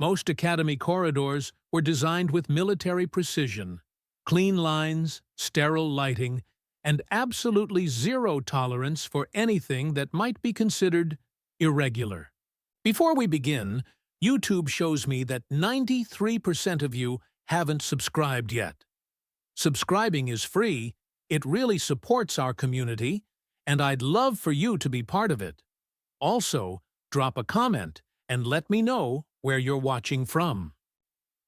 Most academy corridors were designed with military precision, clean lines, sterile lighting, and absolutely zero tolerance for anything that might be considered irregular. Before we begin, YouTube shows me that 93% of you haven't subscribed yet. Subscribing is free, it really supports our community, and I'd love for you to be part of it. Also, drop a comment and let me know where you're watching from.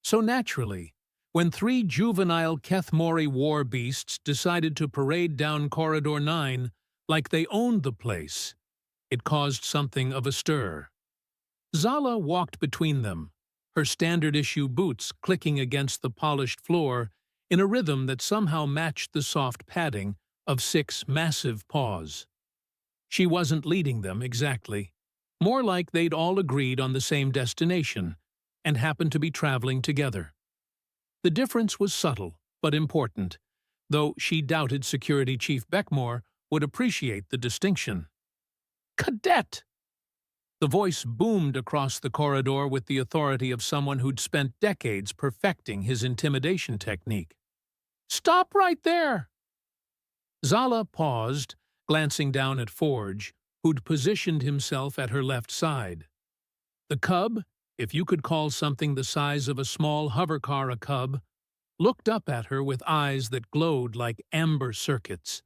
So naturally, when three juvenile Kethmori war beasts decided to parade down Corridor 9 like they owned the place, it caused something of a stir. Zala walked between them, her standard-issue boots clicking against the polished floor in a rhythm that somehow matched the soft padding of 6 massive paws. She wasn't leading them exactly. More like they'd all agreed on the same destination and happened to be traveling together. The difference was subtle, but important, though she doubted Security Chief Beckmore would appreciate the distinction. "Cadet!" The voice boomed across the corridor with the authority of someone who'd spent decades perfecting his intimidation technique. "Stop right there!" Zala paused, glancing down at Forge, who'd positioned himself at her left side. The cub, if you could call something the size of a small hovercar a cub, looked up at her with eyes that glowed like amber circuits.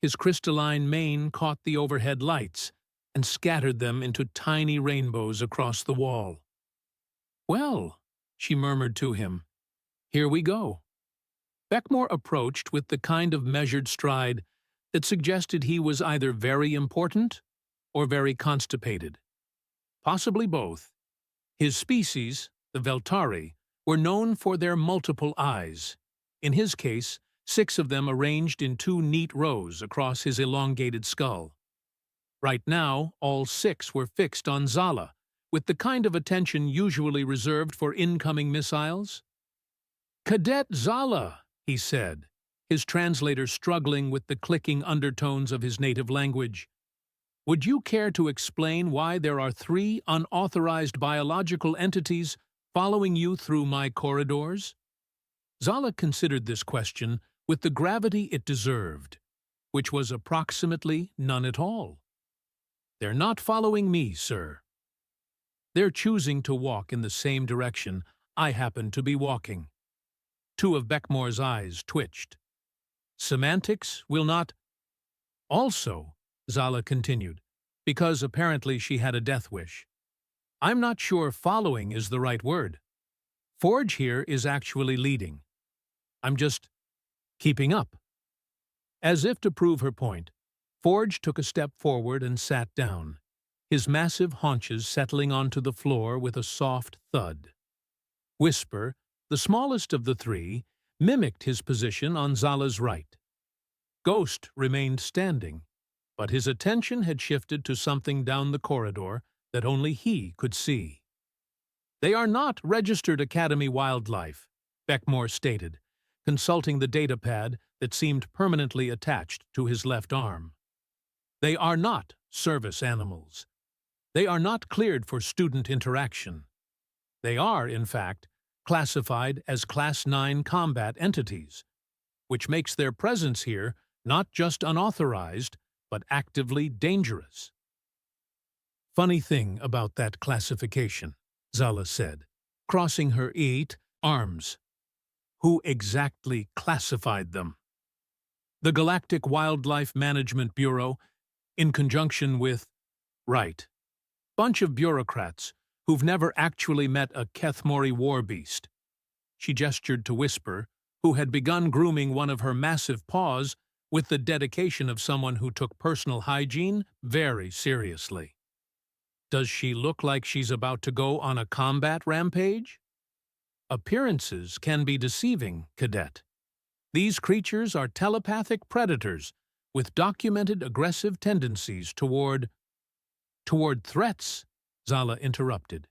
His crystalline mane caught the overhead lights and scattered them into tiny rainbows across the wall. "Well," she murmured to him, "here we go." Beckmore approached with the kind of measured stride that suggested he was either very important or very constipated. Possibly both. His species, the Veltari, were known for their multiple eyes. In his case, 6 of them arranged in 2 neat rows across his elongated skull. Right now, all 6 were fixed on Zala, with the kind of attention usually reserved for incoming missiles. "Cadet Zala," he said, his translator struggling with the clicking undertones of his native language. "Would you care to explain why there are 3 unauthorized biological entities following you through my corridors?" Zala considered this question with the gravity it deserved, which was approximately none at all. "They're not following me, sir. They're choosing to walk in the same direction I happen to be walking." 2 of Beckmore's eyes twitched. "Semantics will not—" "Also," Zala continued, because apparently she had a death wish, "I'm not sure following is the right word. Forge here is actually leading. I'm just keeping up." As if to prove her point, Forge took a step forward and sat down, his massive haunches settling onto the floor with a soft thud. Whisper, the smallest of the 3, mimicked his position on Zala's right. Ghost remained standing, but his attention had shifted to something down the corridor that only he could see. "They are not registered Academy wildlife," Beckmore stated, consulting the datapad that seemed permanently attached to his left arm. "They are not service animals. They are not cleared for student interaction. They are, in fact, classified as Class 9 combat entities, which makes their presence here not just unauthorized, but actively dangerous." "Funny thing about that classification," Zala said, crossing her arms. "Who exactly classified them?" "The Galactic Wildlife Management Bureau, in conjunction with—" "Right. Bunch of bureaucrats who've never actually met a Kethmori war beast." She gestured to Whisper, who had begun grooming one of her massive paws with the dedication of someone who took personal hygiene very seriously. "Does she look like she's about to go on a combat rampage?" "Appearances can be deceiving, Cadet. These creatures are telepathic predators with documented aggressive tendencies toward threats," Zala interrupted.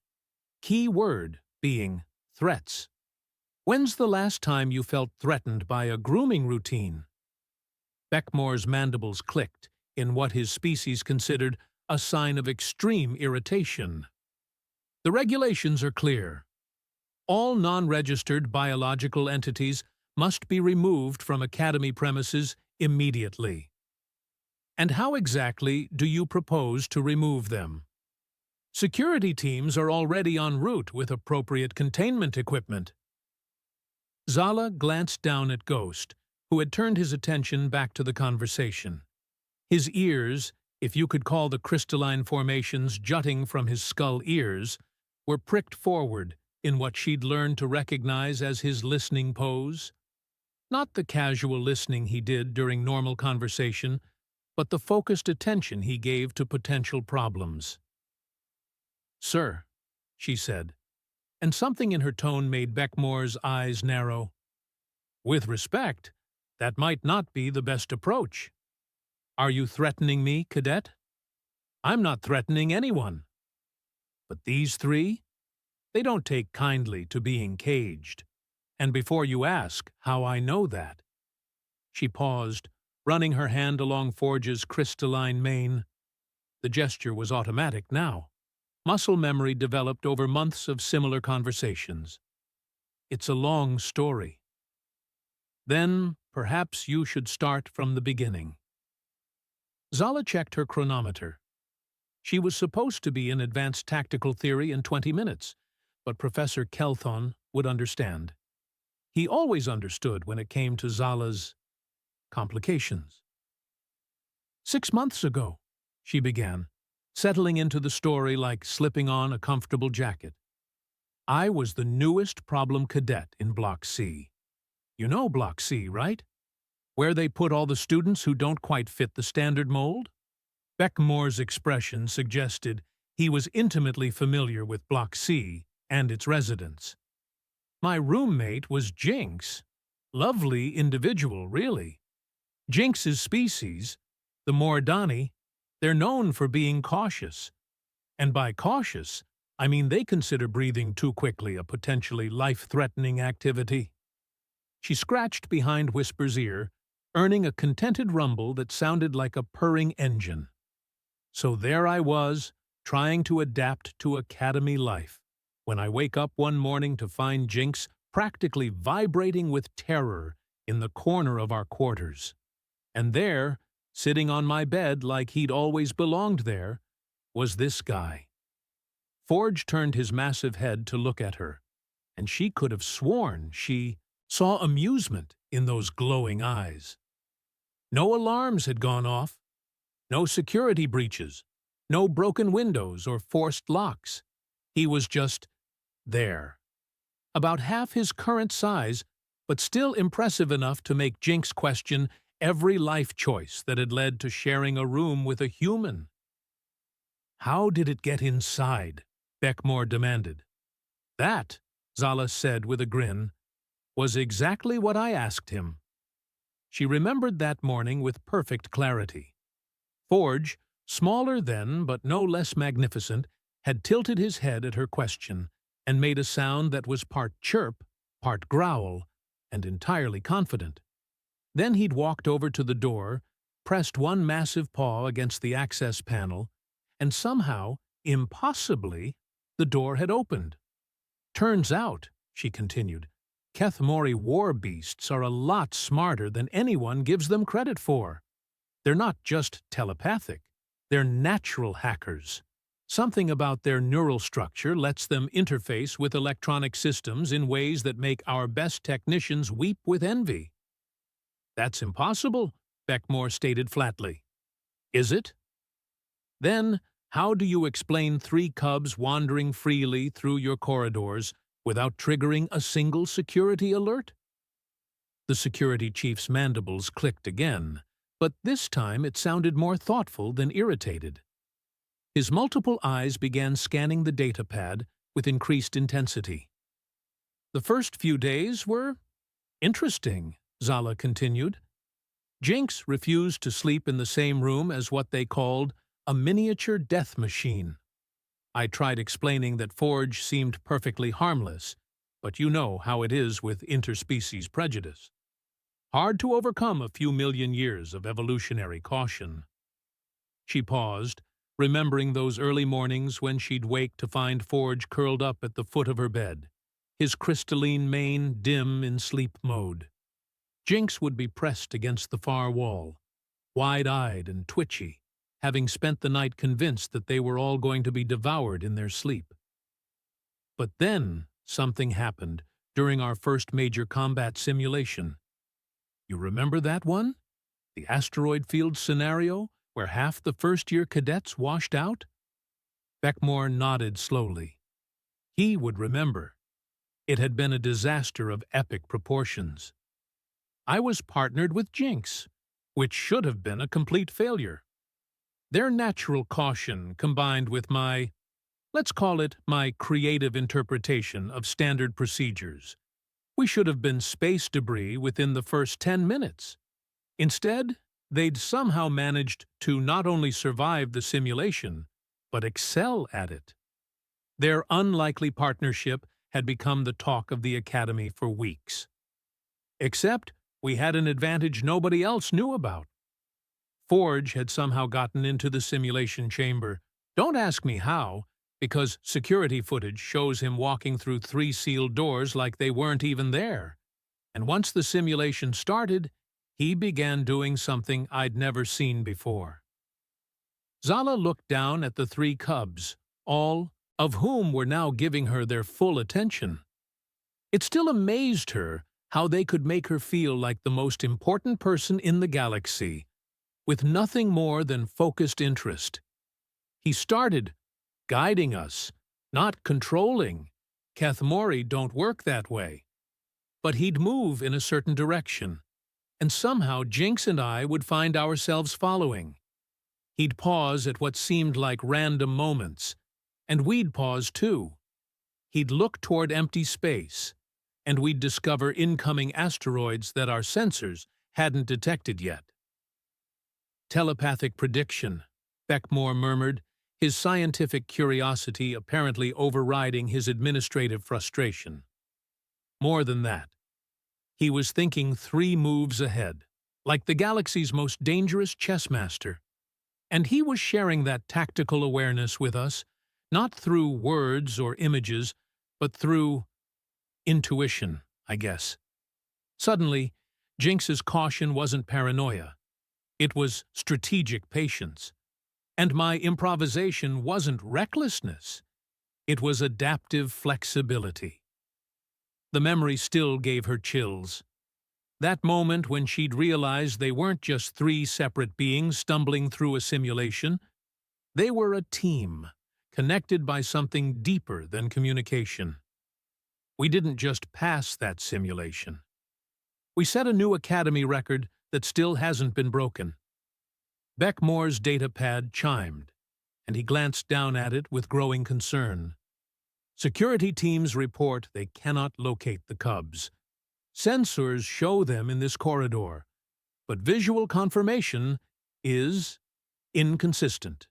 Key word being threats. "When's the last time you felt threatened by a grooming routine?" Beckmore's mandibles clicked in what his species considered a sign of extreme irritation. The regulations are clear. All non-registered biological entities must be removed from Academy premises immediately. And how exactly do you propose to remove them? Security teams are already en route with appropriate containment equipment. Zala glanced down at Ghost, who had turned his attention back to the conversation. His ears, if you could call the crystalline formations jutting from his skull ears, were pricked forward in what she'd learned to recognize as his listening pose. Not the casual listening he did during normal conversation, but the focused attention he gave to potential problems. "Sir," she said, and something in her tone made Beckmore's eyes narrow. "With respect, that might not be the best approach. Are you threatening me, Cadet? I'm not threatening anyone. But these three? They don't take kindly to being caged. And before you ask how I know that—" She paused, running her hand along Forge's crystalline mane. The gesture was automatic now. Muscle memory developed over months of similar conversations. "It's a long story." "Then perhaps you should start from the beginning." Zala checked her chronometer. She was supposed to be in advanced tactical theory in 20 minutes, but Professor Kelthon would understand. He always understood when it came to Zala's complications. "6 months ago," she began, settling into the story like slipping on a comfortable jacket. "I was the newest problem cadet in Block C. You know Block C, right? Where they put all the students who don't quite fit the standard mold?" Beckmore's expression suggested he was intimately familiar with Block C and its residents. "My roommate was Jinx. Lovely individual, really. Jinx's species, the Moradani, they're known for being cautious. And by cautious, I mean they consider breathing too quickly a potentially life-threatening activity." She scratched behind Whisper's ear, earning a contented rumble that sounded like a purring engine. "So there I was, trying to adapt to Academy life, when I wake up one morning to find Jinx practically vibrating with terror in the corner of our quarters. And there, sitting on my bed like he'd always belonged there, was this guy." Forge turned his massive head to look at her, and she could have sworn she saw amusement in those glowing eyes. No alarms had gone off, no security breaches, no broken windows or forced locks. He was just there. About half his current size, but still impressive enough to make Jinx question every life choice that had led to sharing a room with a human. "How did it get inside?" Beckmore demanded. "That," Zala said with a grin, "was exactly what I asked him." She remembered that morning with perfect clarity. Forge, smaller then but no less magnificent, had tilted his head at her question and made a sound that was part chirp, part growl, and entirely confident. Then he'd walked over to the door, pressed one massive paw against the access panel, and somehow, impossibly, the door had opened. "Turns out," she continued, "Kethmori war beasts are a lot smarter than anyone gives them credit for. They're not just telepathic, they're natural hackers. Something about their neural structure lets them interface with electronic systems in ways that make our best technicians weep with envy." "That's impossible," Beckmore stated flatly. "Is it? Then, how do you explain 3 cubs wandering freely through your corridors without triggering a single security alert?" The security chief's mandibles clicked again, but this time it sounded more thoughtful than irritated. His multiple eyes began scanning the datapad with increased intensity. "The first few days were interesting," Zala continued. "Jinx refused to sleep in the same room as what they called a miniature death machine. I tried explaining that Forge seemed perfectly harmless, but you know how it is with interspecies prejudice. Hard to overcome a few million years of evolutionary caution." She paused, remembering those early mornings when she'd wake to find Forge curled up at the foot of her bed, his crystalline mane dim in sleep mode. Jinx would be pressed against the far wall, wide-eyed and twitchy, having spent the night convinced that they were all going to be devoured in their sleep. But then something happened during our first major combat simulation. You remember that one? The asteroid field scenario where half the first-year cadets washed out? Beckmore nodded slowly. He would remember. It had been a disaster of epic proportions. I was partnered with Jinx, which should have been a complete failure. Their natural caution combined with my, let's call it my creative interpretation of standard procedures. We should have been space debris within the first 10 minutes. Instead, they'd somehow managed to not only survive the simulation, but excel at it. Their unlikely partnership had become the talk of the Academy for weeks. Except we had an advantage nobody else knew about. Forge had somehow gotten into the simulation chamber. Don't ask me how, because security footage shows him walking through 3 sealed doors like they weren't even there. And once the simulation started, he began doing something I'd never seen before. Zala looked down at the 3 cubs, all of whom were now giving her their full attention. It still amazed her how they could make her feel like the most important person in the galaxy, with nothing more than focused interest. He started guiding us, not controlling. Kathmori don't work that way. But he'd move in a certain direction, and somehow Jinx and I would find ourselves following. He'd pause at what seemed like random moments, and we'd pause too. He'd look toward empty space, and we'd discover incoming asteroids that our sensors hadn't detected yet. Telepathic prediction, Beckmore murmured, his scientific curiosity apparently overriding his administrative frustration. More than that, he was thinking 3 moves ahead, like the galaxy's most dangerous chess master. And he was sharing that tactical awareness with us, not through words or images, but through intuition, I guess. Suddenly, Jinx's caution wasn't paranoia. It was strategic patience. And my improvisation wasn't recklessness. It was adaptive flexibility. The memory still gave her chills. That moment when she'd realized they weren't just 3 separate beings stumbling through a simulation. They were a team, connected by something deeper than communication. We didn't just pass that simulation. We set a new Academy record that still hasn't been broken. Beckmore's datapad chimed, and he glanced down at it with growing concern. Security teams report they cannot locate the cubs. Sensors show them in this corridor, but visual confirmation is inconsistent.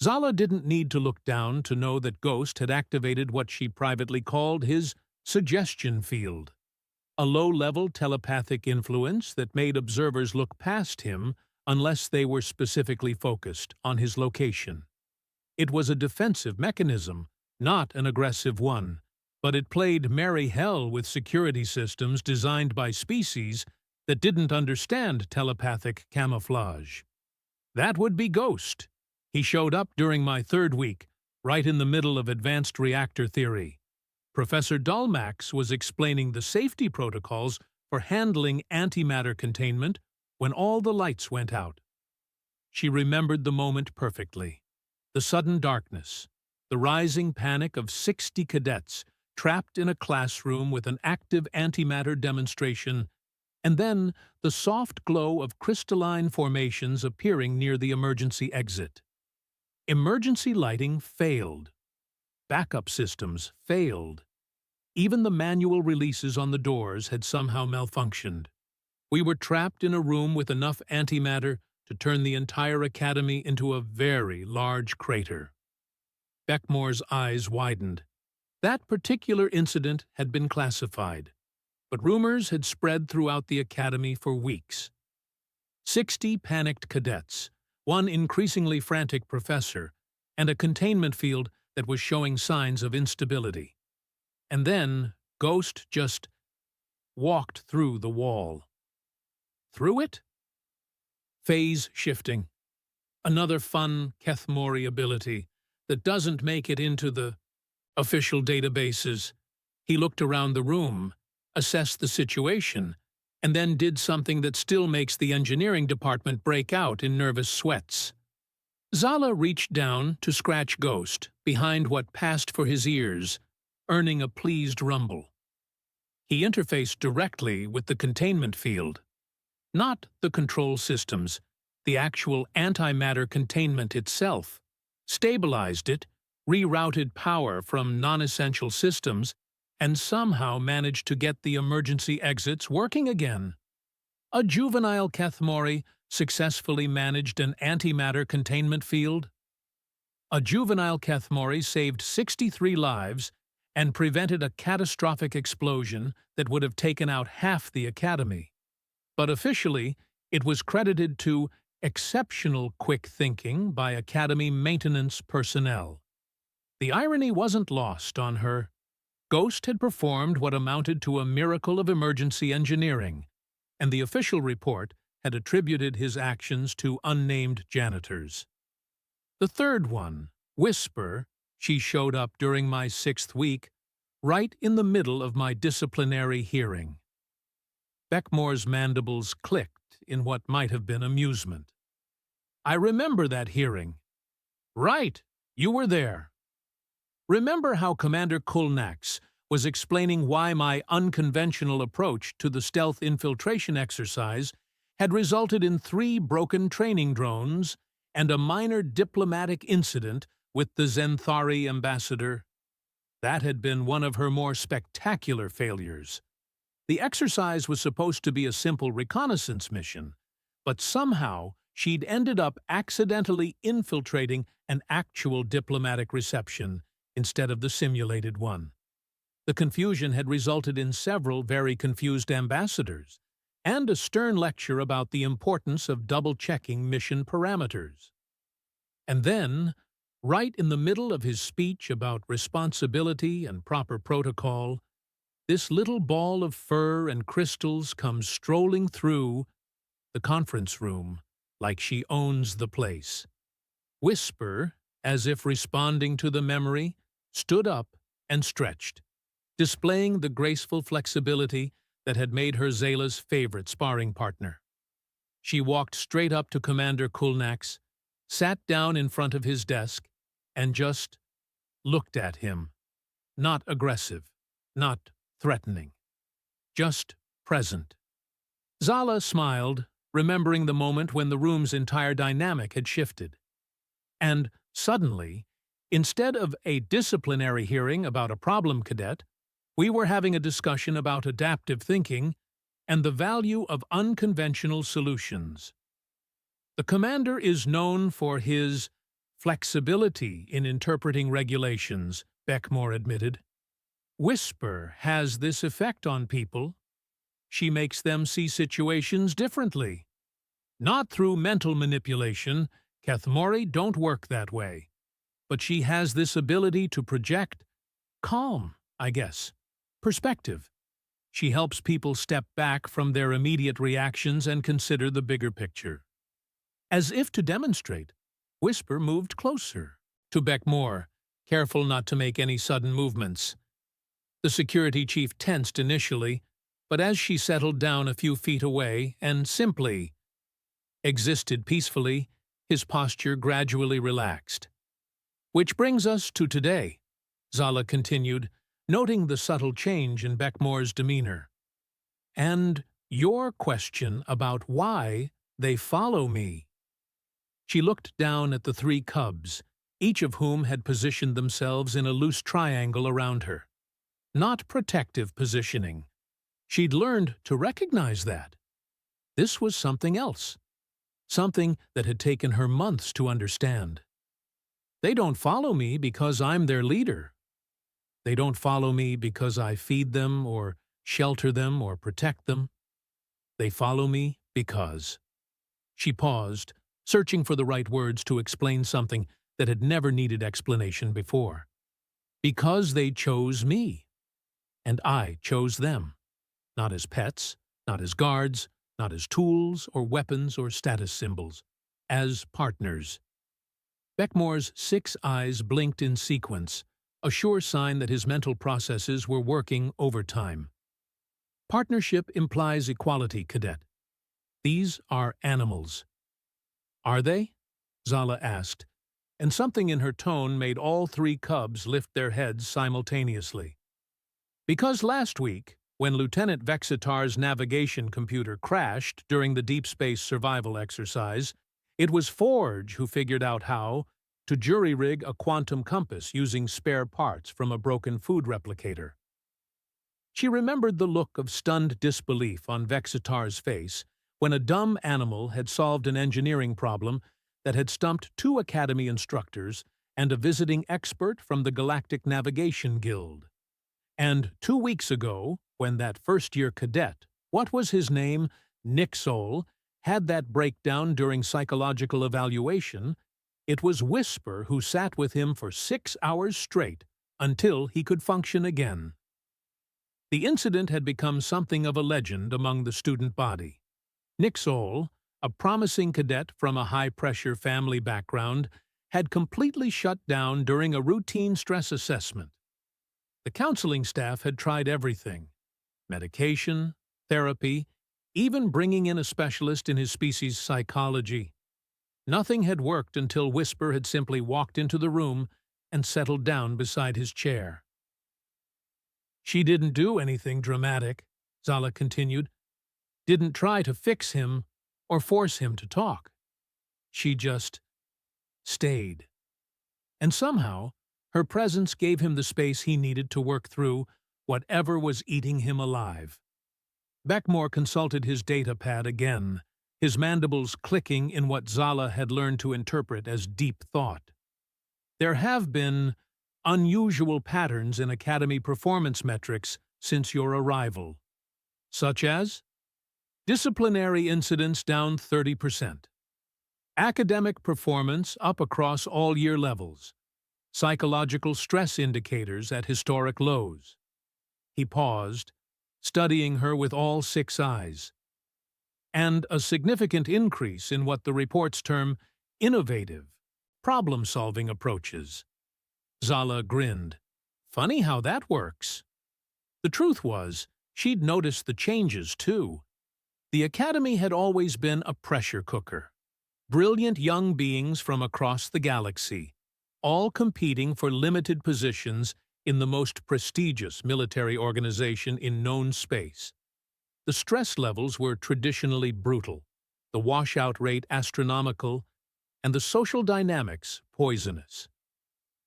Zala didn't need to look down to know that Ghost had activated what she privately called his suggestion field, a low-level telepathic influence that made observers look past him unless they were specifically focused on his location. It was a defensive mechanism, not an aggressive one, but it played merry hell with security systems designed by species that didn't understand telepathic camouflage. That would be Ghost. He showed up during my 3rd week, right in the middle of advanced reactor theory. Professor Dulmax was explaining the safety protocols for handling antimatter containment when all the lights went out. She remembered the moment perfectly. The sudden darkness, the rising panic of 60 cadets trapped in a classroom with an active antimatter demonstration, and then the soft glow of crystalline formations appearing near the emergency exit. Emergency lighting failed. Backup systems failed. Even the manual releases on the doors had somehow malfunctioned. We were trapped in a room with enough antimatter to turn the entire Academy into a very large crater. Beckmore's eyes widened. That particular incident had been classified, but rumors had spread throughout the Academy for weeks. 60 panicked cadets, one increasingly frantic professor, and a containment field that was showing signs of instability. And then Ghost just walked through the wall. Through it? Phase shifting. Another fun Kethmori ability that doesn't make it into the official databases. He looked around the room, assessed the situation, and then did something that still makes the engineering department break out in nervous sweats. Zala reached down to scratch Ghost behind what passed for his ears, earning a pleased rumble. He interfaced directly with the containment field. Not the control systems, the actual antimatter containment itself. Stabilized it, rerouted power from non-essential systems, and somehow managed to get the emergency exits working again. A juvenile Kethmori successfully managed an antimatter containment field. A juvenile Kethmori saved 63 lives and prevented a catastrophic explosion that would have taken out half the academy. But officially, it was credited to exceptional quick thinking by academy maintenance personnel. The irony wasn't lost on her. Ghost had performed what amounted to a miracle of emergency engineering, and the official report had attributed his actions to unnamed janitors. The third one, Whisper, she showed up during my 6th week, right in the middle of my disciplinary hearing. Beckmore's mandibles clicked in what might have been amusement. I remember that hearing. Right, you were there. Remember how Commander Kulnax was explaining why my unconventional approach to the stealth infiltration exercise had resulted in 3 broken training drones and a minor diplomatic incident with the Zenthari ambassador? That had been one of her more spectacular failures. The exercise was supposed to be a simple reconnaissance mission, but somehow she'd ended up accidentally infiltrating an actual diplomatic reception instead of the simulated one. The confusion had resulted in several very confused ambassadors, and a stern lecture about the importance of double-checking mission parameters. And then, right in the middle of his speech about responsibility and proper protocol, this little ball of fur and crystals comes strolling through the conference room like she owns the place. Whisper, as if responding to the memory, stood up and stretched, displaying the graceful flexibility that had made her Zayla's favorite sparring partner. She walked straight up to Commander Kulnax, sat down in front of his desk, and just looked at him. Not aggressive, not threatening, just present. Zala smiled, remembering the moment when the room's entire dynamic had shifted. And suddenly, instead of a disciplinary hearing about a problem cadet, we were having a discussion about adaptive thinking and the value of unconventional solutions. The commander is known for his flexibility in interpreting regulations, Beckmore admitted. Whisper has this effect on people. She makes them see situations differently. Not through mental manipulation, Kethmori don't work that way. But she has this ability to project calm, I guess, perspective. She helps people step back from their immediate reactions and consider the bigger picture. As if to demonstrate, Whisper moved closer to Beckmore, careful not to make any sudden movements. The security chief tensed initially, but as she settled down a few feet away and simply existed peacefully, his posture gradually relaxed. Which brings us to today, Zala continued, noting the subtle change in Beckmore's demeanor. And your question about why they follow me. She looked down at the 3 cubs, each of whom had positioned themselves in a loose triangle around her. Not protective positioning. She'd learned to recognize that. This was something else. Something that had taken her months to understand. They don't follow me because I'm their leader. They don't follow me because I feed them or shelter them or protect them. They follow me because. She paused, searching for the right words to explain something that had never needed explanation before. Because they chose me, and I chose them, not as pets, not as guards, not as tools or weapons or status symbols, as partners. Beckmore's 6 eyes blinked in sequence, a sure sign that his mental processes were working overtime. Partnership implies equality, Cadet. These are animals. Are they? Zala asked, and something in her tone made all 3 cubs lift their heads simultaneously. Because last week, when Lieutenant Vexitar's navigation computer crashed during the deep space survival exercise, it was Forge who figured out how to jury-rig a quantum compass using spare parts from a broken food replicator. She remembered the look of stunned disbelief on Vexitar's face when a dumb animal had solved an engineering problem that had stumped 2 Academy instructors and a visiting expert from the Galactic Navigation Guild. And 2 weeks ago, when that first-year cadet, what was his name, Nixol, had that breakdown during psychological evaluation, it was Whisper who sat with him for 6 hours straight until he could function again. The incident had become something of a legend among the student body. Nixol, a promising cadet from a high-pressure family background, had completely shut down during a routine stress assessment. The counseling staff had tried everything: medication, therapy, even bringing in a specialist in his species' psychology. Nothing had worked until Whisper had simply walked into the room and settled down beside his chair. She didn't do anything dramatic, Zala continued. Didn't try to fix him or force him to talk. She just stayed. And somehow, her presence gave him the space he needed to work through whatever was eating him alive. Beckmore consulted his data pad again, his mandibles clicking in what Zala had learned to interpret as deep thought. There have been unusual patterns in Academy performance metrics since your arrival, such as disciplinary incidents down 30%, academic performance up across all year levels, psychological stress indicators at historic lows. He paused, studying her with all 6 eyes, and a significant increase in what the reports term innovative, problem-solving approaches. Zala grinned. Funny how that works. The truth was, she'd noticed the changes, too. The Academy had always been a pressure cooker. Brilliant young beings from across the galaxy, all competing for limited positions in the most prestigious military organization in known space. The stress levels were traditionally brutal, the washout rate astronomical, and the social dynamics poisonous.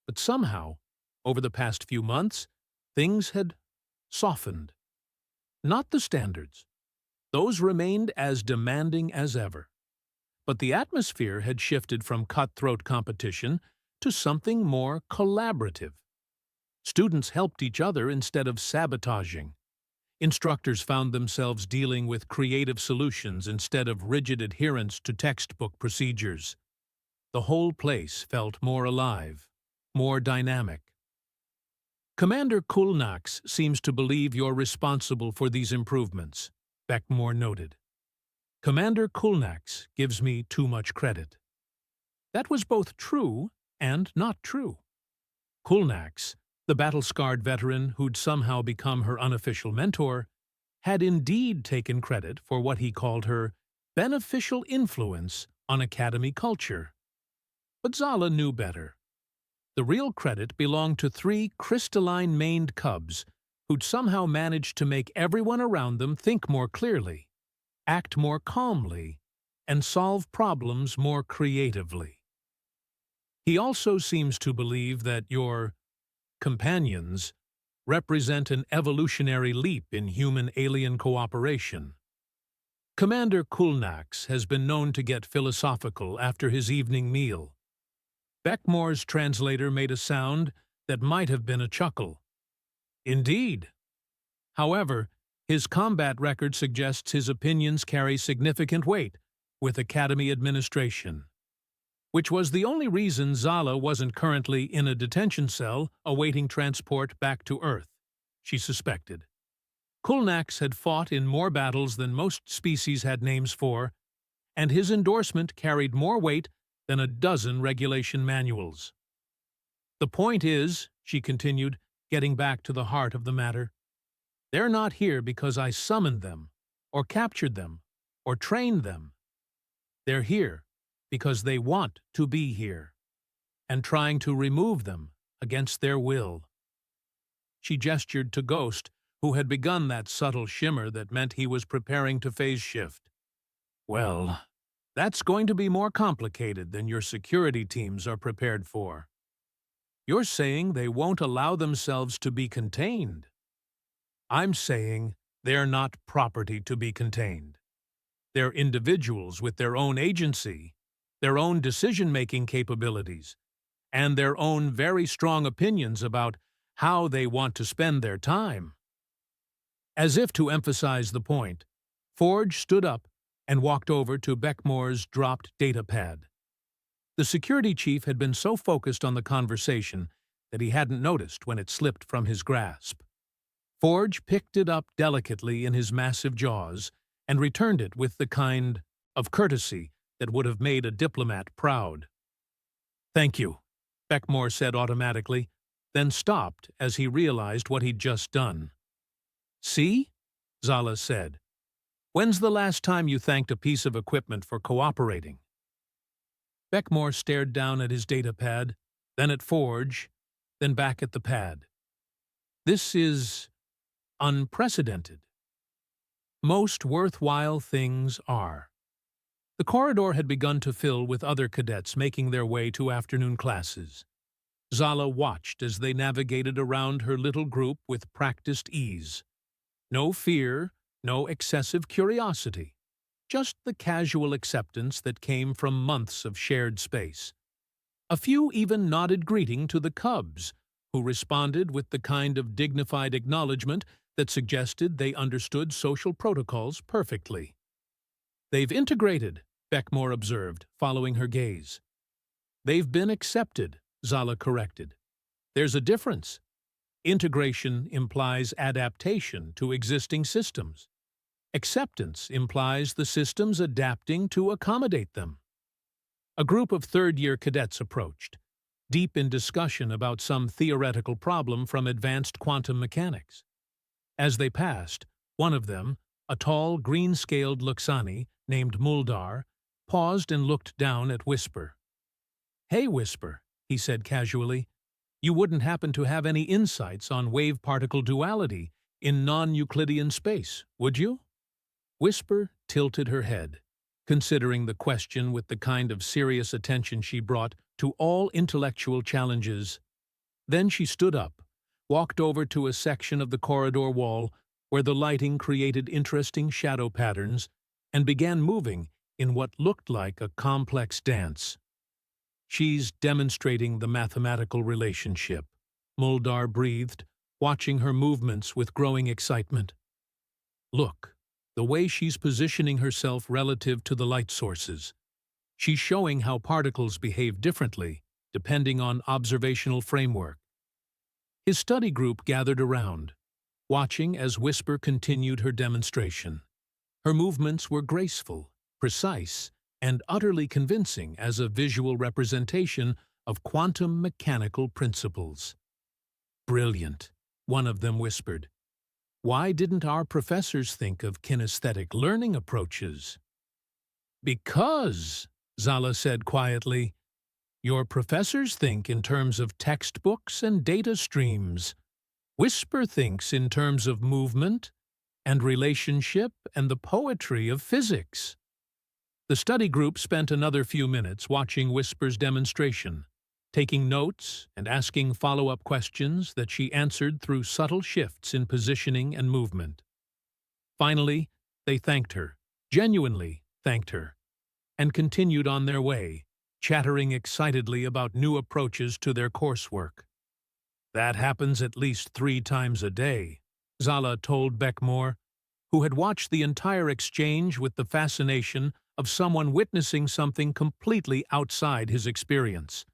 But somehow, over the past few months, things had softened. Not the standards. Those remained as demanding as ever. But the atmosphere had shifted from cutthroat competition to something more collaborative. Students helped each other instead of sabotaging. Instructors found themselves dealing with creative solutions instead of rigid adherence to textbook procedures. The whole place felt more alive, more dynamic. Commander Kulnax seems to believe you're responsible for these improvements, Beckmore noted. Commander Kulnax gives me too much credit. That was both true and not true. Kulnax, the battle-scarred veteran who'd somehow become her unofficial mentor, had indeed taken credit for what he called her beneficial influence on Academy culture. But Zala knew better. The real credit belonged to 3 crystalline-maned cubs who'd somehow managed to make everyone around them think more clearly, act more calmly, and solve problems more creatively. He also seems to believe that your companions represent an evolutionary leap in human-alien cooperation. Commander Kulnax has been known to get philosophical after his evening meal. Beckmore's translator made a sound that might have been a chuckle. Indeed. However, his combat record suggests his opinions carry significant weight with Academy administration. which was the only reason Zala wasn't currently in a detention cell awaiting transport back to Earth, she suspected. Kulnax had fought in more battles than most species had names for, and his endorsement carried more weight than a dozen regulation manuals. The point is, she continued, getting back to the heart of the matter, they're not here because I summoned them, or captured them, or trained them. They're here because they want to be here, and trying to remove them against their will. She gestured to Ghost, who had begun that subtle shimmer that meant he was preparing to phase shift. Well, that's going to be more complicated than your security teams are prepared for. You're saying they won't allow themselves to be contained. I'm saying they're not property to be contained. They're individuals with their own agency, their own decision-making capabilities, and their own very strong opinions about how they want to spend their time. As if to emphasize the point, Forge stood up and walked over to Beckmore's dropped data pad. The security chief had been so focused on the conversation that he hadn't noticed when it slipped from his grasp. Forge picked it up delicately in his massive jaws and returned it with the kind of courtesy that would have made a diplomat proud. "Thank you," Beckmore said automatically, then stopped as he realized what he'd just done. "See?" Zala said. "When's the last time you thanked a piece of equipment for cooperating?" Beckmore stared down at his data pad, then at Forge, then back at the pad. "This is unprecedented." Most worthwhile things are. The corridor had begun to fill with other cadets making their way to afternoon classes. Zala watched as they navigated around her little group with practiced ease. No fear, no excessive curiosity, just the casual acceptance that came from months of shared space. A few even nodded greeting to the cubs, who responded with the kind of dignified acknowledgement that suggested they understood social protocols perfectly. "They've integrated," Beckmore observed, following her gaze. "They've been accepted," Zala corrected. "There's a difference. Integration implies adaptation to existing systems. Acceptance implies the systems adapting to accommodate them." A group of third-year cadets approached, deep in discussion about some theoretical problem from advanced quantum mechanics. As they passed, one of them, a tall, green-scaled Luxani named Muldar, paused and looked down at Whisper. "Hey, Whisper," he said casually, "you wouldn't happen to have any insights on wave-particle duality in non-Euclidean space, would you?" Whisper tilted her head, considering the question with the kind of serious attention she brought to all intellectual challenges. Then she stood up, walked over to a section of the corridor wall where the lighting created interesting shadow patterns, and began moving in what looked like a complex dance. "She's demonstrating the mathematical relationship," Muldar breathed, watching her movements with growing excitement. "Look, the way she's positioning herself relative to the light sources. She's showing how particles behave differently, depending on observational framework." His study group gathered around, watching as Whisper continued her demonstration. Her movements were graceful, precise, and utterly convincing as a visual representation of quantum mechanical principles. "Brilliant," one of them whispered. "Why didn't our professors think of kinesthetic learning approaches?" "Because," Zala said quietly, "your professors think in terms of textbooks and data streams. Whisper thinks in terms of movement and relationship and the poetry of physics." The study group spent another few minutes watching Whisper's demonstration, taking notes and asking follow-up questions that she answered through subtle shifts in positioning and movement. Finally, they thanked her, genuinely thanked her, and continued on their way, chattering excitedly about new approaches to their coursework. "That happens at least 3 times a day," Zala told Beckmore, who had watched the entire exchange with the fascination of someone witnessing something completely outside his experience.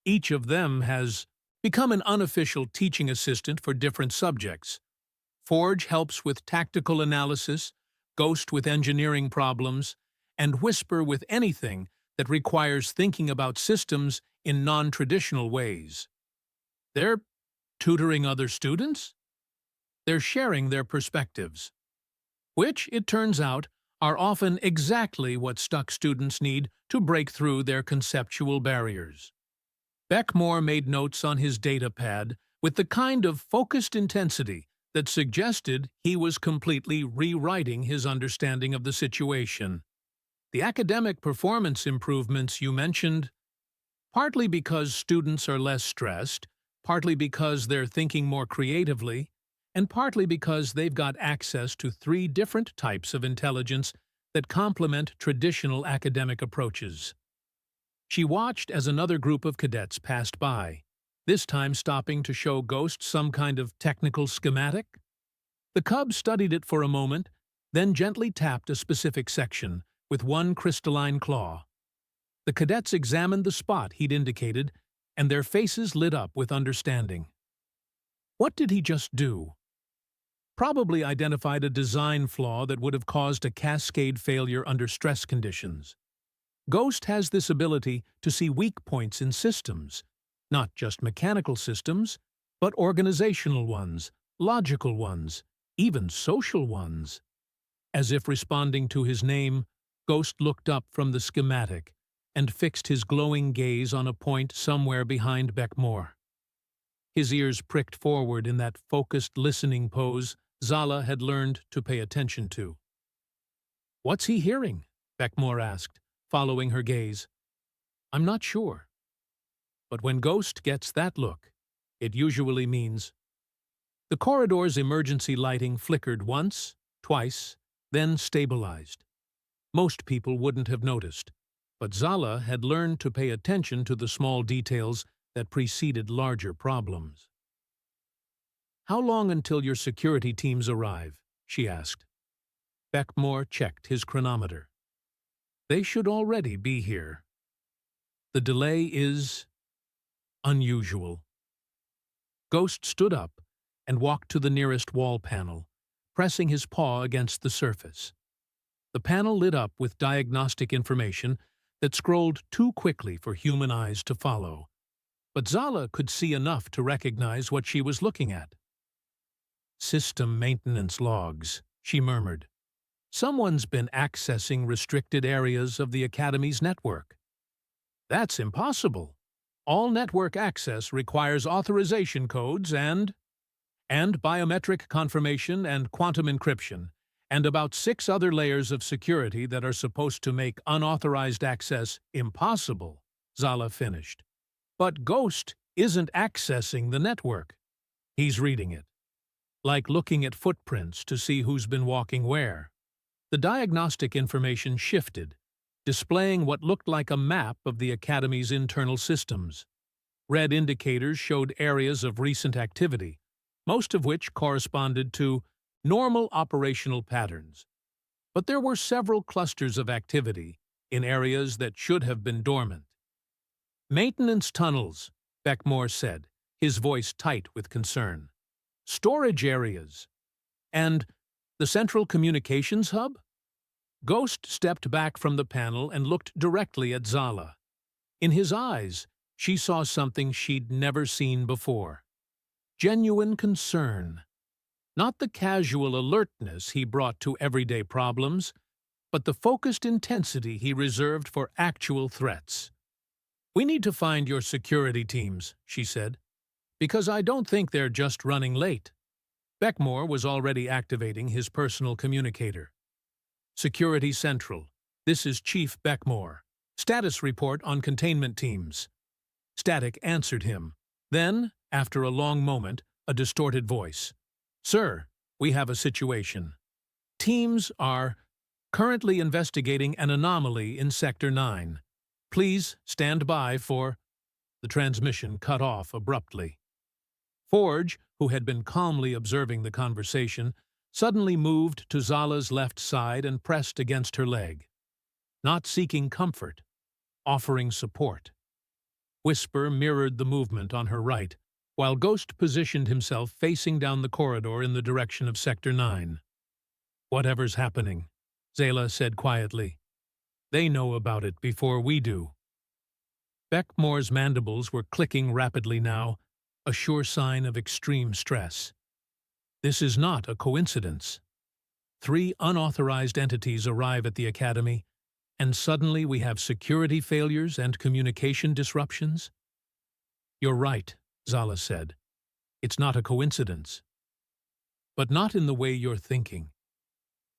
Each of them has become an unofficial teaching assistant for different subjects. Forge helps with tactical analysis, Ghost with engineering problems, and Whisper with anything that requires thinking about systems in non-traditional ways. They're tutoring other students? They're sharing their perspectives, which, it turns out, are often exactly what stuck students need to break through their conceptual barriers. Beckmore made notes on his data pad with the kind of focused intensity that suggested he was completely rewriting his understanding of the situation. The academic performance improvements you mentioned, partly because students are less stressed, partly because they're thinking more creatively, and partly because they've got access to 3 different types of intelligence that complement traditional academic approaches. She watched as another group of cadets passed by, this time stopping to show Ghost some kind of technical schematic. The cub studied it for a moment, then gently tapped a specific section with one crystalline claw. The cadets examined the spot he'd indicated, and their faces lit up with understanding. What did he just do? Probably identified a design flaw that would have caused a cascade failure under stress conditions. Ghost has this ability to see weak points in systems, not just mechanical systems, but organizational ones, logical ones, even social ones. As if responding to his name, Ghost looked up from the schematic and fixed his glowing gaze on a point somewhere behind Beckmore. His ears pricked forward in that focused listening pose Zala had learned to pay attention to. "What's he hearing?" Beckmore asked, following her gaze. "I'm not sure. But when Ghost gets that look, it usually means—" The corridor's emergency lighting flickered once, twice, then stabilized. Most people wouldn't have noticed, but Zala had learned to pay attention to the small details that preceded larger problems. "How long until your security teams arrive?" she asked. Beckmore checked his chronometer. "They should already be here. The delay is unusual." Ghost stood up and walked to the nearest wall panel, pressing his paw against the surface. The panel lit up with diagnostic information that scrolled too quickly for human eyes to follow, but Zala could see enough to recognize what she was looking at. "System maintenance logs," she murmured. "Someone's been accessing restricted areas of the Academy's network." "That's impossible. All network access requires authorization codes and biometric confirmation and quantum encryption, and about 6 other layers of security that are supposed to make unauthorized access impossible," Zala finished. "But Ghost isn't accessing the network. He's reading it. Like looking at footprints to see who's been walking where." The diagnostic information shifted, displaying what looked like a map of the Academy's internal systems. Red indicators showed areas of recent activity, most of which corresponded to normal operational patterns. But there were several clusters of activity in areas that should have been dormant. "Maintenance tunnels," Beckmore said, his voice tight with concern. "Storage areas. And the central communications hub?" Ghost stepped back from the panel and looked directly at Zala. In his eyes, she saw something she'd never seen before. Genuine concern. Not the casual alertness he brought to everyday problems, but the focused intensity he reserved for actual threats. "We need to find your security teams," she said, "because I don't think they're just running late." Beckmore was already activating his personal communicator. "Security Central. This is Chief Beckmore. Status report on containment teams." Static answered him. Then, after a long moment, a distorted voice. "Sir, we have a situation. Teams are currently investigating an anomaly in Sector 9. Please stand by for—" The transmission cut off abruptly. Forge, who had been calmly observing the conversation, suddenly moved to Zala's left side and pressed against her leg. not seeking comfort, offering support. Whisper mirrored the movement on her right, while Ghost positioned himself facing down the corridor in the direction of Sector 9. "Whatever's happening," Zayla said quietly. "They know about it before we do." Beckmore's mandibles were clicking rapidly now, a sure sign of extreme stress. This is not a coincidence. 3 unauthorized entities arrive at the Academy, and suddenly we have security failures and communication disruptions? "You're right," Zala said. "It's not a coincidence. But not in the way you're thinking."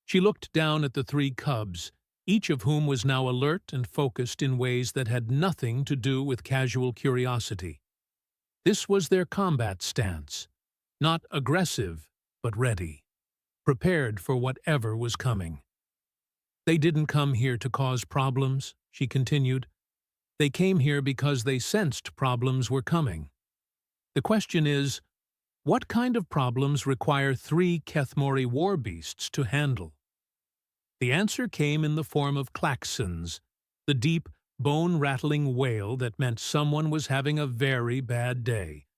She looked down at the 3 cubs, each of whom was now alert and focused in ways that had nothing to do with casual curiosity. This was their combat stance, not aggressive, but ready, prepared for whatever was coming. "They didn't come here to cause problems," she continued. "They came here because they sensed problems were coming. The question is, what kind of problems require 3 Kethmori war beasts to handle?" The answer came in the form of klaxons, the deep, bone-rattling wail that meant someone was having a very bad day,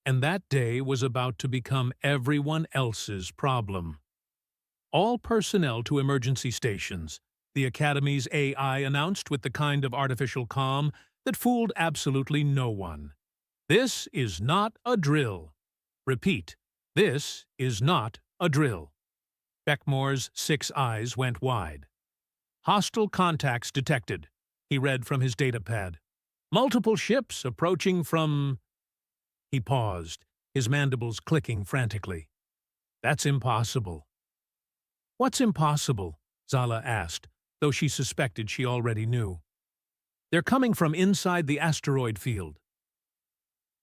and that day was about to become everyone else's problem. "All personnel to emergency stations," the Academy's AI announced with the kind of artificial calm that fooled absolutely no one. "This is not a drill. Repeat, this is not a drill." Beckmore's 6 eyes went wide. "Hostile contacts detected," he read from his datapad. "Multiple ships approaching from—" He paused, his mandibles clicking frantically. "That's impossible." "What's impossible?" Zala asked, though she suspected she already knew. "They're coming from inside the asteroid field."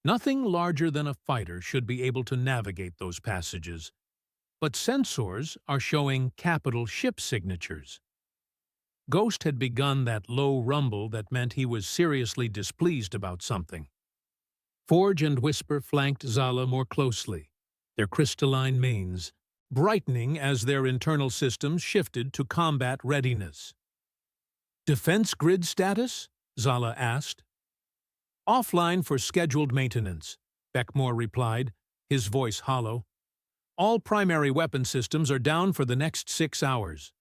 Nothing larger than a fighter should be able to navigate those passages, but sensors are showing capital ship signatures. Ghost had begun that low rumble that meant he was seriously displeased about something. Forge and Whisper flanked Zala more closely, their crystalline manes brightening as their internal systems shifted to combat readiness. "Defense grid status?" Zala asked. "Offline for scheduled maintenance," Beckmore replied, his voice hollow. "All primary weapon systems are down for the next 6 hours."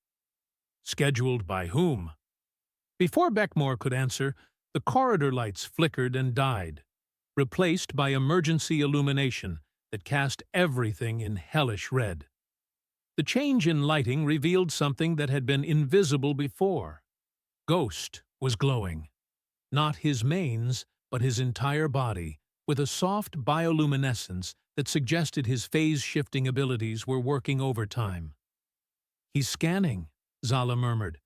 "Scheduled by whom?" Before Beckmore could answer, the corridor lights flickered and died, replaced by emergency illumination that cast everything in hellish red. The change in lighting revealed something that had been invisible before. Ghost was glowing. Not his manes, but his entire body, with a soft bioluminescence that suggested his phase-shifting abilities were working overtime. "He's scanning," Zala murmured,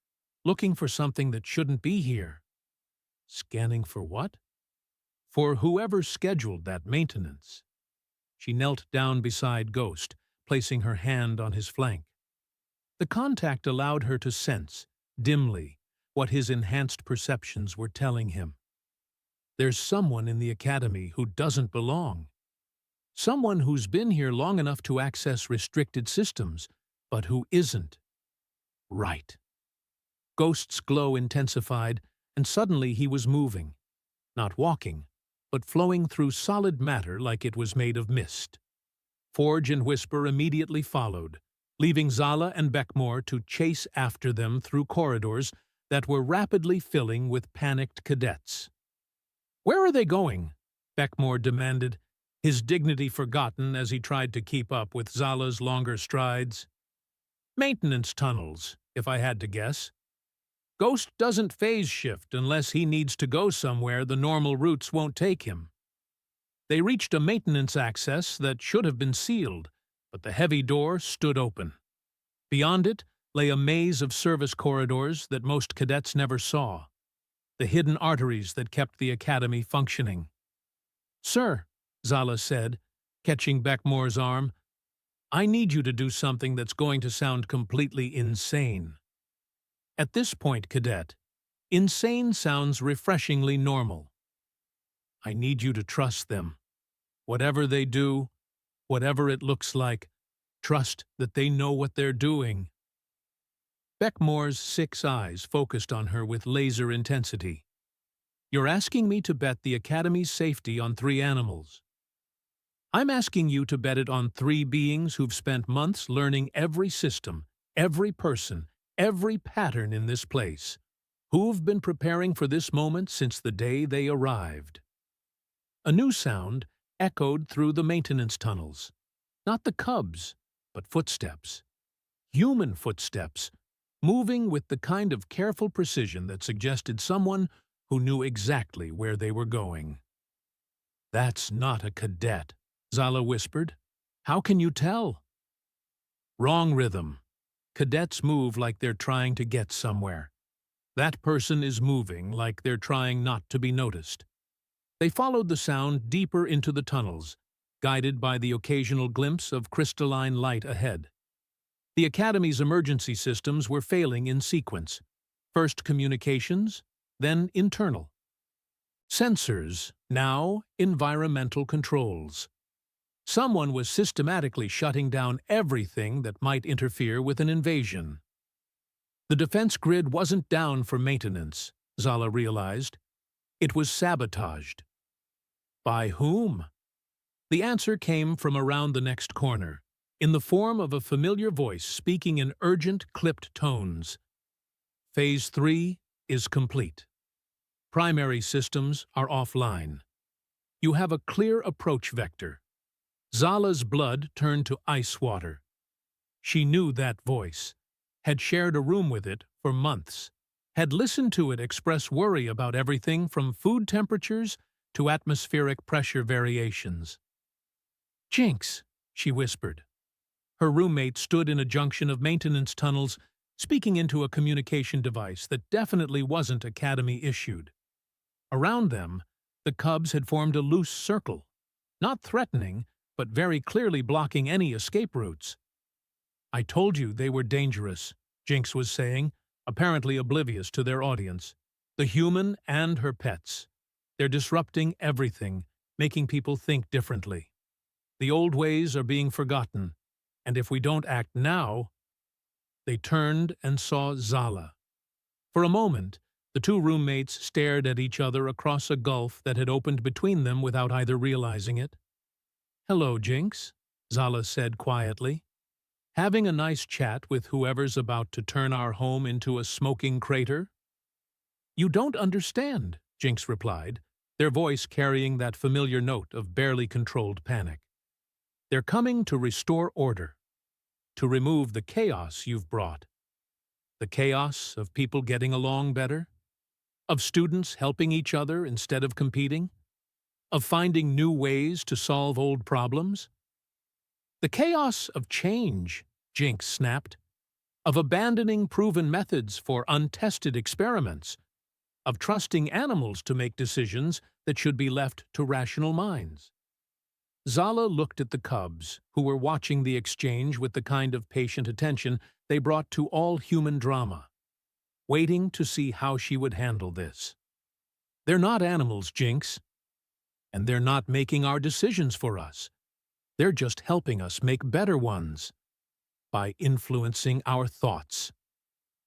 "looking for something that shouldn't be here." "Scanning for what?" "For whoever scheduled that maintenance." She knelt down beside Ghost, placing her hand on his flank. The contact allowed her to sense, dimly, what his enhanced perceptions were telling him. There's someone in the Academy who doesn't belong. Someone who's been here long enough to access restricted systems, but who isn't. Right. Ghost's glow intensified, and suddenly he was moving. Not walking, but flowing through solid matter like it was made of mist. Forge and Whisper immediately followed, leaving Zala and Beckmore to chase after them through corridors that were rapidly filling with panicked cadets. "Where are they going?" Beckmore demanded, his dignity forgotten as he tried to keep up with Zala's longer strides. "Maintenance tunnels, if I had to guess. Ghost doesn't phase shift unless he needs to go somewhere the normal routes won't take him." They reached a maintenance access that should have been sealed, but the heavy door stood open. Beyond it lay a maze of service corridors that most cadets never saw, the hidden arteries that kept the Academy functioning. "Sir," Zala said, catching Beckmore's arm, "I need you to do something that's going to sound completely insane." At this point, Cadet, insane sounds refreshingly normal. "I need you to trust them. Whatever they do, whatever it looks like, trust that they know what they're doing." Beckmore's 6 eyes focused on her with laser intensity. "You're asking me to bet the Academy's safety on 3 animals. I'm asking you to bet it on 3 beings who've spent months learning every system, every person, every pattern in this place, who've been preparing for this moment since the day they arrived." A new sound echoed through the maintenance tunnels. Not the cubs, but footsteps. Human footsteps, moving with the kind of careful precision that suggested someone who knew exactly where they were going. "That's not a cadet," Zala whispered. "How can you tell?" "Wrong rhythm. Cadets move like they're trying to get somewhere. That person is moving like they're trying not to be noticed." They followed the sound deeper into the tunnels, guided by the occasional glimpse of crystalline light ahead. The Academy's emergency systems were failing in sequence. First communications, then internal. Sensors, now environmental controls. Someone was systematically shutting down everything that might interfere with an invasion. The defense grid wasn't down for maintenance, Zala realized. It was sabotaged. By whom? The answer came from around the next corner, in the form of a familiar voice speaking in urgent, clipped tones. "Phase 3 is complete. Primary systems are offline. You have a clear approach vector." Zala's blood turned to ice water. She knew that voice, had shared a room with it for months, had listened to it express worry about everything from food temperatures to atmospheric pressure variations. "Jinx," she whispered. Her roommate stood in a junction of maintenance tunnels, speaking into a communication device that definitely wasn't Academy-issued. Around them, the cubs had formed a loose circle, not threatening, but very clearly blocking any escape routes. "I told you they were dangerous," Jinx was saying, apparently oblivious to their audience. "The human and her pets. They're disrupting everything, making people think differently. The old ways are being forgotten, and if we don't act now—" They turned and saw Zala. For a moment, the 2 roommates stared at each other across a gulf that had opened between them without either realizing it. "Hello, Jinx," Zala said quietly. "Having a nice chat with whoever's about to turn our home into a smoking crater?" "You don't understand," Jinx replied, their voice carrying that familiar note of barely controlled panic. "They're coming to restore order, to remove the chaos you've brought. The chaos of people getting along better, of students helping each other instead of competing, of finding new ways to solve old problems. The chaos of change," Jinx snapped, "of abandoning proven methods for untested experiments, of trusting animals to make decisions that should be left to rational minds." Zala looked at the cubs, who were watching the exchange with the kind of patient attention they brought to all human drama, waiting to see how she would handle this. "They're not animals, Jinx. And they're not making our decisions for us. They're just helping us make better ones. By influencing our thoughts.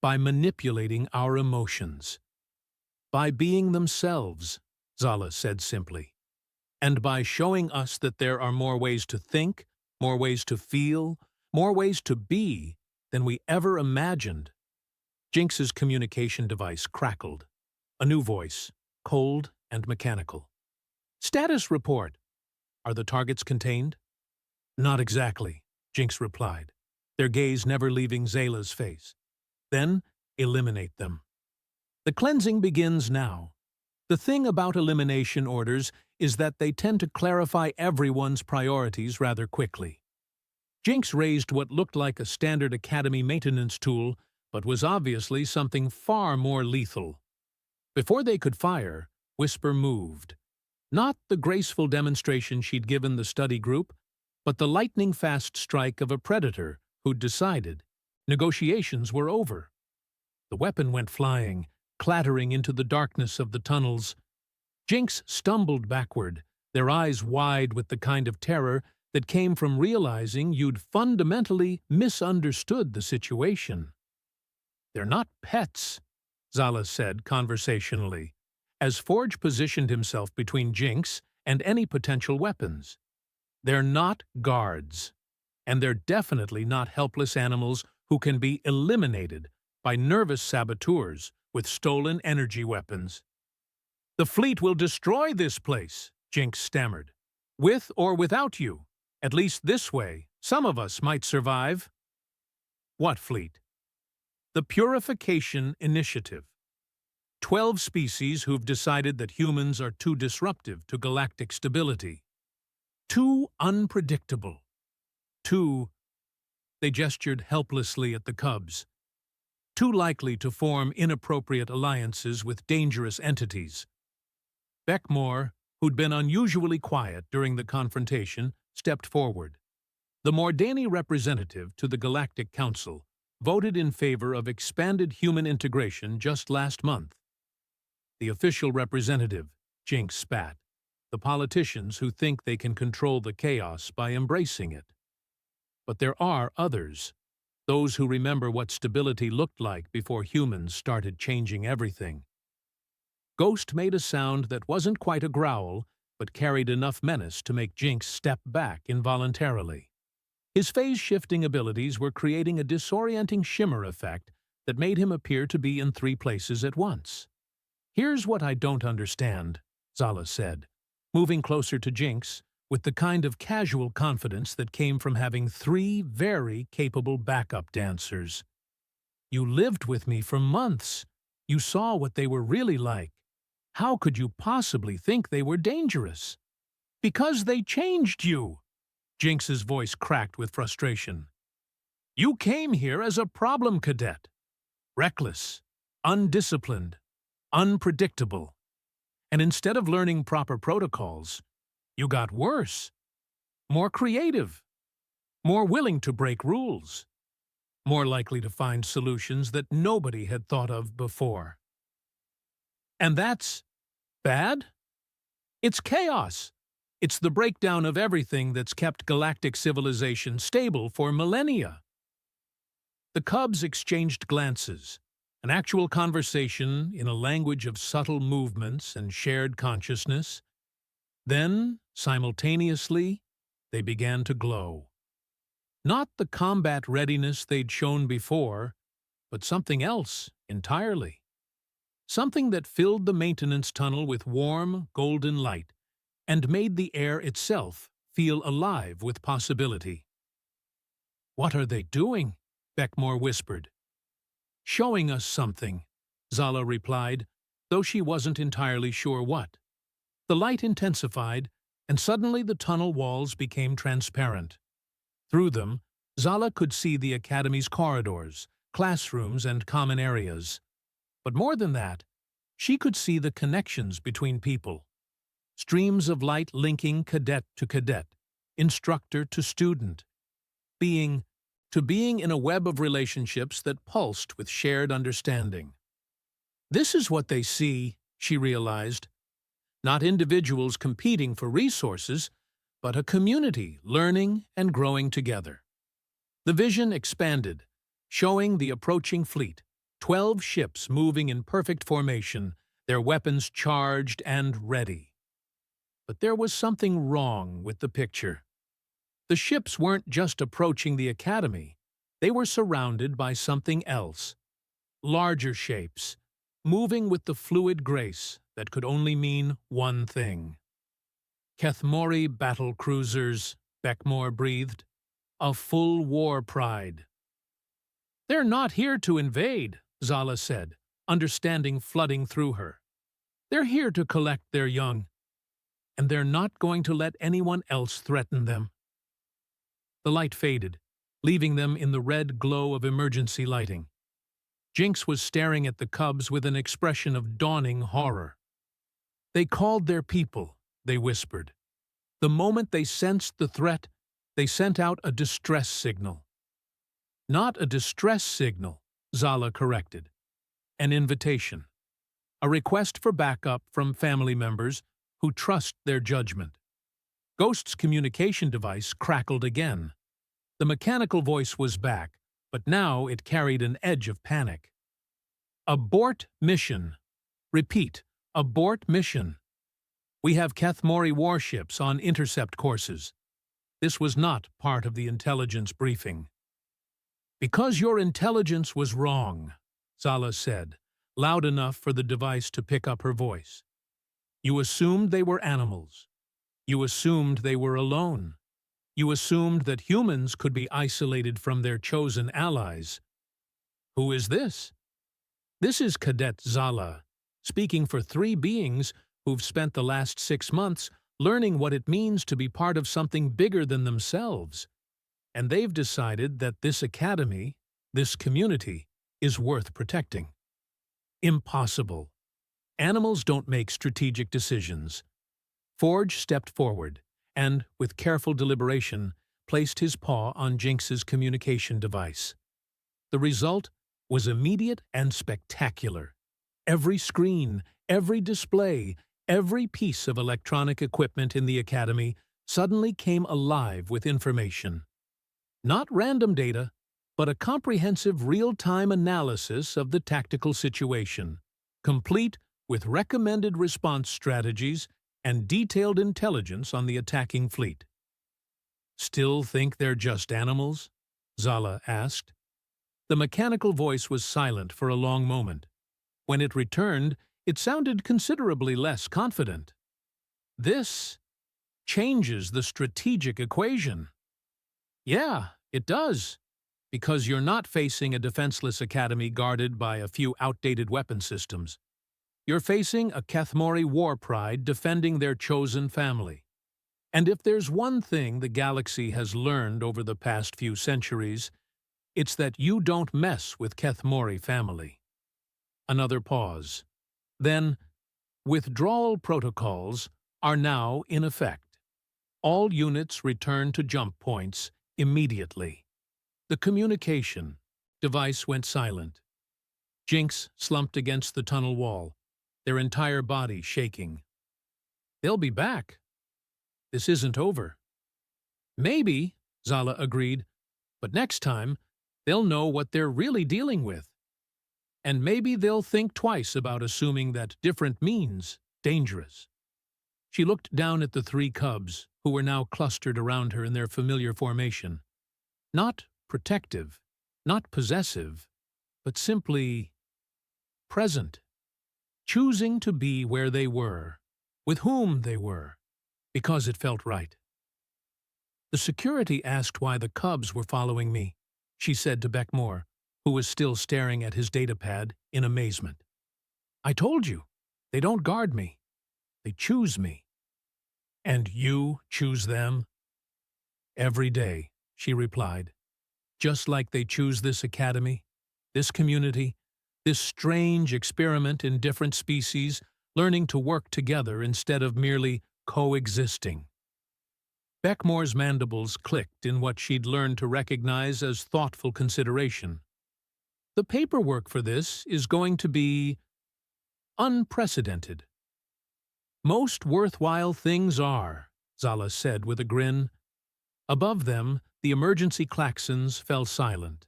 By manipulating our emotions. By being themselves," Zala said simply. "And by showing us that there are more ways to think, more ways to feel, more ways to be than we ever imagined." Jinx's communication device crackled. A new voice, cold and mechanical. "Status report. Are the targets contained?" "Not exactly," Jinx replied, their gaze never leaving Zala's face. "Then eliminate them. The cleansing begins now. The thing about elimination orders is that they tend to clarify everyone's priorities rather quickly." Jinx raised what looked like a standard Academy maintenance tool, but was obviously something far more lethal. Before they could fire, Whisper moved. Not the graceful demonstration she'd given the study group, but the lightning-fast strike of a predator who'd decided. Negotiations were over. The weapon went flying, clattering into the darkness of the tunnels. Jinx stumbled backward, their eyes wide with the kind of terror that came from realizing you'd fundamentally misunderstood the situation. They're not pets, Zala said conversationally, as Forge positioned himself between Jinx and any potential weapons. They're not guards, and they're definitely not helpless animals who can be eliminated by nervous saboteurs with stolen energy weapons. "The fleet will destroy this place," Jinx stammered. "With or without you. At least this way, some of us might survive." "What fleet?" "The Purification Initiative. 12 species who've decided that humans are too disruptive to galactic stability. Too unpredictable. Too—" they gestured helplessly at the cubs. "Too likely to form inappropriate alliances with dangerous entities." Beckmore, who'd been unusually quiet during the confrontation, stepped forward. The Mordani representative to the Galactic Council voted in favor of expanded human integration just last month. "The official representative," Jinx spat. "The politicians who think they can control the chaos by embracing it. But there are others, those who remember what stability looked like before humans started changing everything." Ghost made a sound that wasn't quite a growl, but carried enough menace to make Jinx step back involuntarily. His phase-shifting abilities were creating a disorienting shimmer effect that made him appear to be in 3 places at once. "Here's what I don't understand," Zala said, moving closer to Jinx with the kind of casual confidence that came from having 3 very capable backup dancers. "You lived with me for months. You saw what they were really like. How could you possibly think they were dangerous?" "Because they changed you!" Jinx's voice cracked with frustration. "You came here as a problem cadet. Reckless, undisciplined, unpredictable. And instead of learning proper protocols, you got worse. More creative. More willing to break rules. More likely to find solutions that nobody had thought of before. And that's bad? It's chaos. It's the breakdown of everything that's kept galactic civilization stable for millennia." The cubs exchanged glances, an actual conversation in a language of subtle movements and shared consciousness. Then, simultaneously, they began to glow. Not the combat readiness they'd shown before, but something else entirely. Something that filled the maintenance tunnel with warm, golden light and made the air itself feel alive with possibility. "What are they doing?" Beckmore whispered. "Showing us something," Zala replied, though she wasn't entirely sure what. The light intensified, and suddenly the tunnel walls became transparent. Through them, Zala could see the Academy's corridors, classrooms, and common areas. But more than that, she could see the connections between people. Streams of light linking cadet to cadet, instructor to student. Being in a web of relationships that pulsed with shared understanding. This is what they see, she realized. Not individuals competing for resources, but a community learning and growing together. The vision expanded, showing the approaching fleet, 12 ships moving in perfect formation, their weapons charged and ready. But there was something wrong with the picture. The ships weren't just approaching the Academy, they were surrounded by something else. Larger shapes, moving with the fluid grace that could only mean one thing. "Kethmori battle cruisers," Beckmore breathed. "A full war pride." "They're not here to invade," Zala said, understanding flooding through her. "They're here to collect their young. And they're not going to let anyone else threaten them." The light faded, leaving them in the red glow of emergency lighting. Jinx was staring at the cubs with an expression of dawning horror. "They called their people," they whispered. "The moment they sensed the threat, they sent out a distress signal." "Not a distress signal," Zala corrected. "An invitation. A request for backup from family members who trust their judgment." Ghost's communication device crackled again. The mechanical voice was back, but now it carried an edge of panic. Abort mission. Repeat, abort mission. We have Kethmori warships on intercept courses. This was not part of the intelligence briefing. Because your intelligence was wrong, Zala said, loud enough for the device to pick up her voice. You assumed they were animals. You assumed they were alone. You assumed that humans could be isolated from their chosen allies. Who is this? This is Cadet Zala, speaking for 3 beings who've spent the last 6 months learning what it means to be part of something bigger than themselves. And they've decided that this academy, this community, is worth protecting. Impossible. Animals don't make strategic decisions. Forge stepped forward and, with careful deliberation, placed his paw on Jinx's communication device. The result was immediate and spectacular. Every screen, every display, every piece of electronic equipment in the academy suddenly came alive with information. Not random data, but a comprehensive real-time analysis of the tactical situation, complete with recommended response strategies and detailed intelligence on the attacking fleet. Still think they're just animals? Zala asked. The mechanical voice was silent for a long moment. When it returned, it sounded considerably less confident. This changes the strategic equation. Yeah, it does, because you're not facing a defenseless academy guarded by a few outdated weapon systems. You're facing a Kethmori war pride defending their chosen family. And if there's one thing the galaxy has learned over the past few centuries, it's that you don't mess with Kethmori family. Another pause. Then, withdrawal protocols are now in effect. All units return to jump points immediately. The communication device went silent. Jinx slumped against the tunnel wall, their entire body shaking. They'll be back. This isn't over. Maybe, Zala agreed, but next time, they'll know what they're really dealing with. And maybe they'll think twice about assuming that different means dangerous. She looked down at the 3 cubs, who were now clustered around her in their familiar formation. Not protective, not possessive, but simply present. Choosing to be where they were, with whom they were, because it felt right. The security asked why the cubs were following me, she said to Beckmore, who was still staring at his datapad in amazement. I told you, they don't guard me. They choose me. And you choose them? Every day, she replied. Just like they choose this academy, this community, this strange experiment in different species, learning to work together instead of merely coexisting. Beckmore's mandibles clicked in what she'd learned to recognize as thoughtful consideration. The paperwork for this is going to be unprecedented. Most worthwhile things are, Zala said with a grin. Above them, the emergency klaxons fell silent.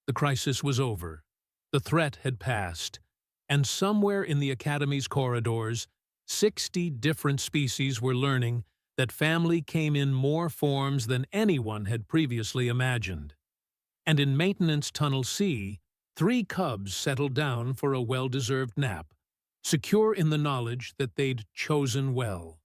The crisis was over. The threat had passed, and somewhere in the Academy's corridors, 60 different species were learning that family came in more forms than anyone had previously imagined. And in Maintenance Tunnel C, 3 cubs settled down for a well-deserved nap, secure in the knowledge that they'd chosen well.